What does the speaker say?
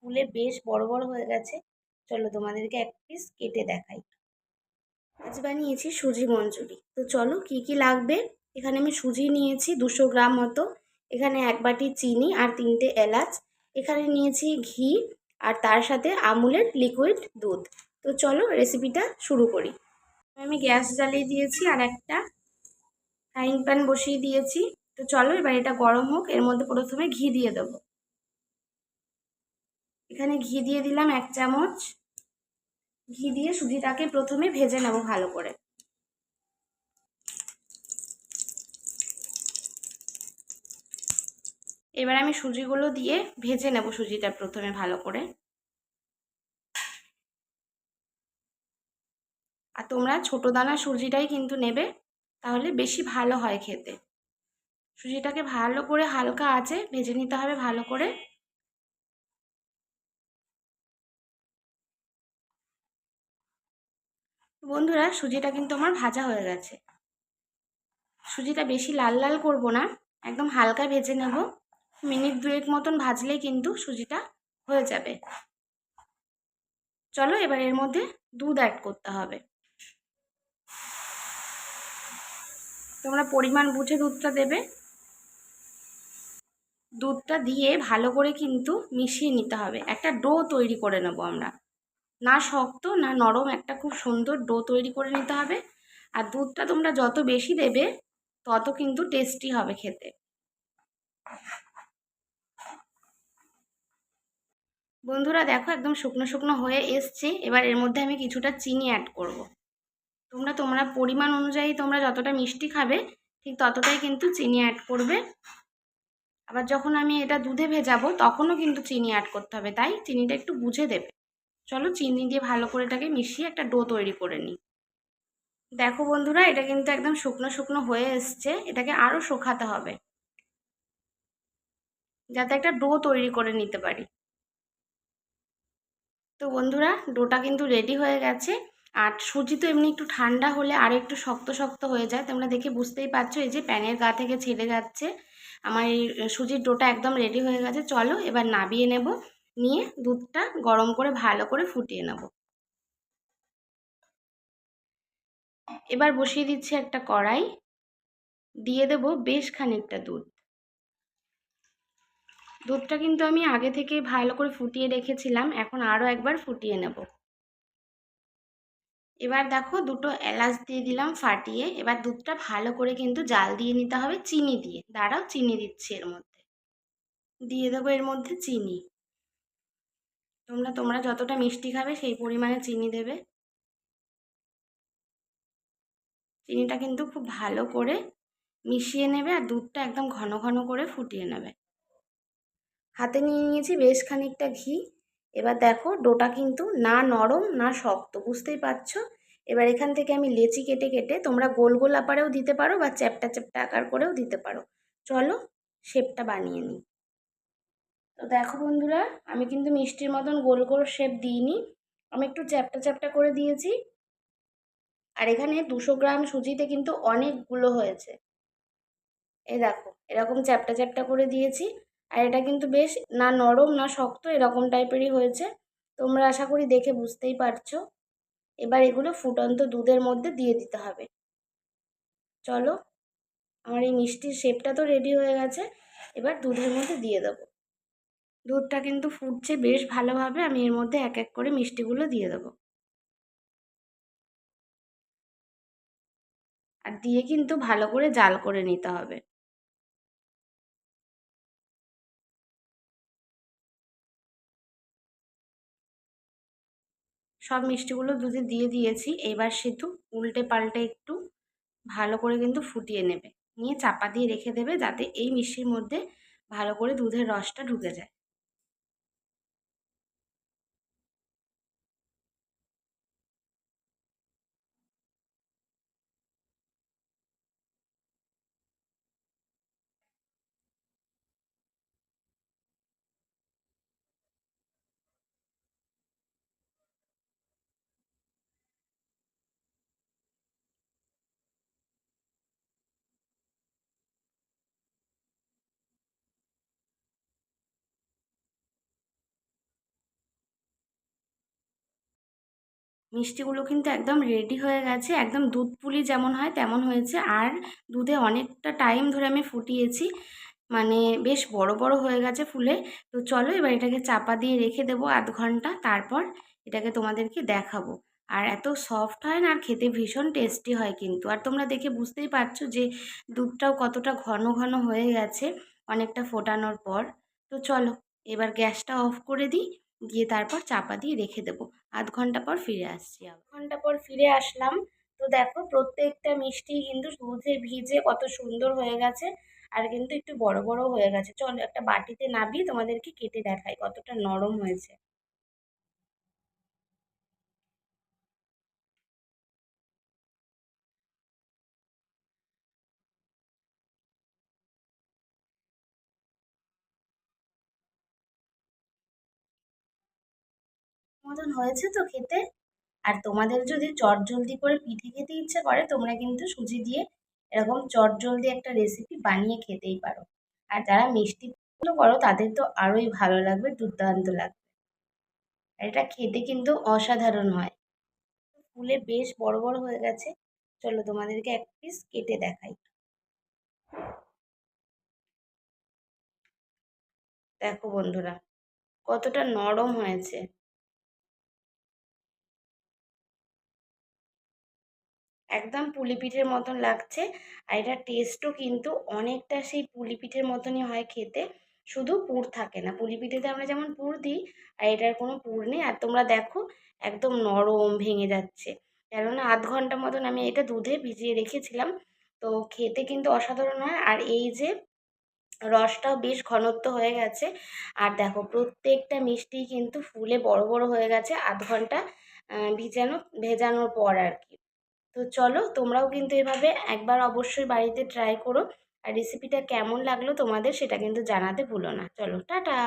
ফুলে বেশ বড় বড় হয়ে গেছে। চলো তোমাদেরকে এক পিস কেটে দেখাই। আজ বানিয়েছি সুজি মঞ্চুরি। তো চলো কি কি লাগবে। এখানে আমি সুজি নিয়েছি 200 গ্রাম মতো, এখানে 1 বাটি চিনি আর 3টে এলাচ, এখানে নিয়েছি ঘি, আর তার সাথে আমুলের লিকুইড দুধ। তো চলো রেসিপিটা শুরু করি। আমি গ্যাস জ্বালিয়ে দিয়েছি আর একটা ফ্রাইং প্যান বসিয়ে দিয়েছি। তো চলো এবার এটা গরম হোক, এর মধ্যে প্রথমে ঘি দিয়ে দেবো। এখানে ঘি দিয়ে দিলাম 1 চামচ। ঘি দিয়ে সুজিটাকে প্রথমে ভেজে নেব ভালো করে। এবার আমি সুজিগুলো দিয়ে ভেজে নেব সুজিটা প্রথমে ভালো করে। আর তোমরা ছোট দানা সুজিটাই কিন্তু নেবে, তাহলে বেশি ভালো হয় খেতে। সুজিটাকে ভালো করে হালকা আঁচে ভেজে নিতে হবে ভালো করে। বন্ধুরা সুজিটা কিন্তু আমার ভাজা হয়ে গেছে। সুজিটা বেশি লাল লাল করব না, একদম হালকা ভেজে নেব। মিনিট 2 মতন ভাজলেই কিন্তু সুজিটা হয়ে যাবে। চলো এবার এর মধ্যে দুধ অ্যাড করতে হবে। তোমরা পরিমাণ বুঝে দুধটা দেবে। দুধটা দিয়ে ভালো করে কিন্তু মিশিয়ে নিতে হবে। একটা ডো তৈরি করে নেব আমরা, না শক্ত না নরম, একটা খুব সুন্দর ডো তৈরি করে নিতে হবে। আর দুধটা তোমরা যত বেশি দেবে তত কিন্তু টেস্টি হবে খেতে। বন্ধুরা দেখো একদম শুকনো শুকনো হয়ে এসছে। এবার এর মধ্যে আমি কিছুটা চিনি অ্যাড করব। তোমরা পরিমাণ অনুযায়ী তোমরা যতটা মিষ্টি খাবে ঠিক ততটাই কিন্তু চিনি অ্যাড করবে। আবার যখন আমি এটা দুধে ভেজাবো তখনও কিন্তু চিনি অ্যাড করতে হবে, তাই চিনিটা একটু বুঝে দেবে। চলো চিনি দিয়ে ভালো করে এটাকে মিশিয়ে একটা ডো তৈরি করে নিই। দেখো বন্ধুরা এটা কিন্তু একদম শুকনো শুকনো হয়ে এসছে, এটাকে আরও শুকাতে হবে যাতে একটা ডো তৈরি করে নিতে পারি। তো বন্ধুরা ডোটা কিন্তু রেডি হয়ে গেছে। আর সুজি তো এমনি একটু ঠান্ডা হলে আরও একটু শক্ত শক্ত হয়ে যায়, তোমরা দেখে বুঝতেই পারছো এই যে প্যানের গা থেকে ছেড়ে যাচ্ছে। আমার এই সুজির ডোটা একদম রেডি হয়ে গেছে। চলো এবার নাবিয়ে নেব, নিয়ে দুধটা গরম করে ভালো করে ফুটিয়ে নেব। এবার বসিয়ে দিচ্ছি একটা কড়াই, দিয়ে দেব বেশ খানিকটা দুধ। দুধটা কিন্তু আমি আগে থেকে ভালো করে ফুটিয়ে রেখেছিলাম, এখন আরও একবার ফুটিয়ে নেব। এবার দেখো 2টো এলাচ দিয়ে দিলাম ফাটিয়ে। এবার দুধটা ভালো করে কিন্তু জাল দিয়ে নিতে হবে চিনি দিয়ে। দাঁড়াও চিনি দিচ্ছি এর মধ্যে, দিয়ে দেবো এর মধ্যে চিনি। তোমরা যতটা মিষ্টি খাবে সেই পরিমাণে চিনি দেবে। চিনিটা কিন্তু খুব ভালো করে মিশিয়ে নেবে আর দুধটা একদম ঘন ঘন করে ফুটিয়ে নেবে। হাতে নিয়ে নিয়েছি বেশ খানিকটা ঘি। এবার দেখো ডোটা কিন্তু না নরম না শক্ত, বুঝতেই পারছো। এবার এখান থেকে আমি লেচি কেটে কেটে, তোমরা গোল গোল আকারেও দিতে পারো বা চ্যাপ্টা চ্যাপ্টা আকার করেও দিতে পারো। চলো শেপটা বানিয়ে নিই। তো দেখো বন্ধুরা আমি কিন্তু মিষ্টির মতন গোল গোল শেপ দিইনি, আমি একটু চ্যাপ্টা চ্যাপ্টা করে দিয়েছি। আর এখানে 200 গ্রাম সুজিতে কিন্তু অনেকগুলো হয়েছে। এই দেখো এরকম চ্যাপ্টা চ্যাপ্টা করে দিয়েছি। আর এটা কিন্তু বেশ না নরম না শক্ত, এরকম টাইপেরই হয়েছে। তোমরা আশা করি দেখে বুঝতেই পারছো। এবার এগুলো ফুটন্ত দুধের মধ্যে দিয়ে দিতে হবে। চলো আমার এই মিষ্টির শেপটা তো রেডি হয়ে গেছে, এবার দুধের মধ্যে দিয়ে দেবো। দুধটা কিন্তু ফুটছে বেশ ভালোভাবে, আমি এর মধ্যে এক এক করে মিষ্টিগুলো দিয়ে দেবো। আর দিয়ে কিন্তু ভালো করে জাল করে নিতে হবে। সব মিষ্টিগুলো দুধে দিয়ে দিয়েছি, এবার শুধু উল্টে পাল্টে একটু ভালো করে কিন্তু ফুটিয়ে নেবে, নিয়ে চাপা দিয়ে রেখে দেবে যাতে এই মিষ্টির মধ্যে ভালো করে দুধের রসটা ঢুকে যায়। মিষ্টিগুলো কিন্তু একদম রেডি হয়ে গেছে, একদম দুধ পুলি যেমন হয় তেমন হয়েছে। আর দুধে অনেকটা টাইম ধরে আমি ফুটিয়েছি, মানে বেশ বড় বড় হয়ে গেছে ফুলে। তো চলো এবার এটাকে চাপা দিয়ে রেখে দেবো আধ ঘন্টা, তারপর এটাকে তোমাদেরকে দেখাবো। আর এত সফট হয় না, আর খেতে ভীষণ টেস্টি হয় কিন্তু। আর তোমরা দেখে বুঝতেই পারছো যে দুধটাও কতটা ঘন ঘন হয়ে গেছে অনেকটা ফোটানোর পর। তো চলো এবার গ্যাসটা অফ করে দিই, দিয়ে তারপর চাপা দিয়ে রেখে দেবো। আধ ঘন্টা পর ফিরে আসছি। আধ ঘন্টা পর ফিরে আসলাম। তো দেখো প্রত্যেকটা মিষ্টি কিন্তু দুধে ভিজে কত সুন্দর হয়ে গেছে, আর কিন্তু একটু বড় বড় হয়ে গেছে। চলো একটা বাটিতে নাবিয়ে তোমাদেরকে কেটে দেখাই কতটা নরম হয়েছে। মতন হয়েছে তো খেতে। আর তোমাদের যদি চটজলদি করে পিঠে খেতে ইচ্ছে করে, তোমরা কিন্তু সুজি দিয়ে এরকম চটজলদি একটা রেসিপি বানিয়ে খেতেই পারো। আর যারা মিষ্টি পছন্দ করো তাদের তো আরোই ভালো লাগবে, দুর্দান্ত লাগবে। আর এটা খেতে কিন্তু অসাধারণ হয়। ফুলে বেশ বড় বড় হয়ে গেছে। চলো তোমাদেরকে এক পিস কেটে দেখাই। দেখো বন্ধুরা কতটা নরম হয়েছে, একদম পুলি পিঠের মতন লাগছে। আর এটার টেস্টও কিন্তু অনেকটা সেই পুলি পিঠের মতনই হয় খেতে, শুধু পুর থাকে না। পুলি পিঠেতে আমরা যেমন পুর দিই, আর এটার কোনো পুর নেই। আর তোমরা দেখো একদম নরম ভেঙে যাচ্ছে, কেননা আধ ঘন্টা মতন আমি এটা দুধে ভিজিয়ে রেখেছিলাম। তো খেতে কিন্তু অসাধারণ হয়। আর এই যে রসটাও বেশ ঘনত্ব হয়ে গেছে। আর দেখো প্রত্যেকটা মিষ্টি কিন্তু ফুলে বড় বড় হয়ে গেছে আধ ঘন্টা ভেজানোর পর আর কি। তো চলো তোমরাও কিন্তু এভাবে একবার অবশ্যই বাড়িতে ট্রাই করো। আর রেসিপিটা কেমন লাগলো তোমাদের সেটা কিন্তু জানাতে ভুলো না। চলো টাটা।